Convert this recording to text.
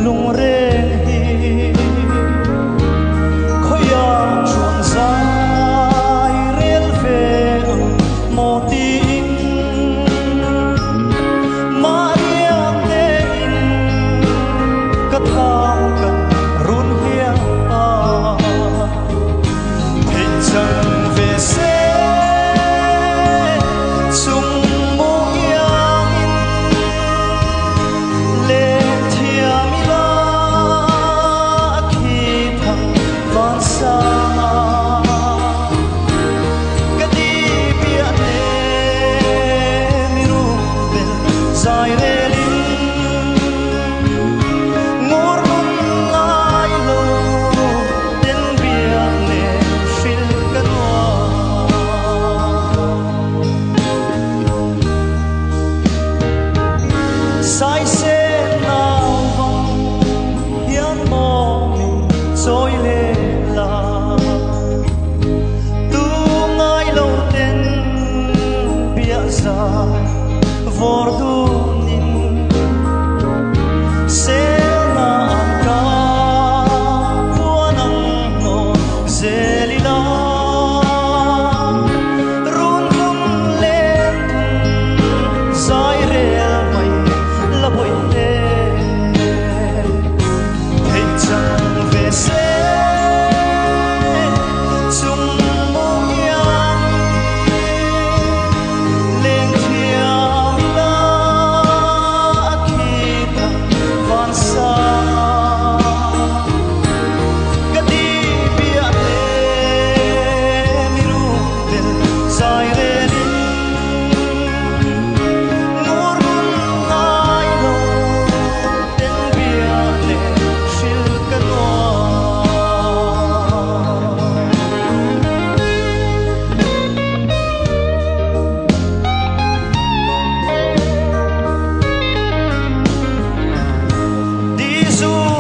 lung re hi khoya chuan sai rel ve mo ting maria te in ka tham kan run hia a thei chang ve se chung mo yang in le thiam la khi thang van sa ka di bia ne mi ru bel zai re lin ngor mun lai lo den bia ne fil ka wa sai se nào vòng hiến mô mình trôi lê la tu ngay lâu tên bia dài vor du nin se na ca vua nang no zeli la run không lên sai re mai la boi te thei chang ve se chung mo yang leng thiam la khi thang van sa ka di bia te mi ru bel zai re lin ngor mun ai lo den bia ne fil ka wa đi du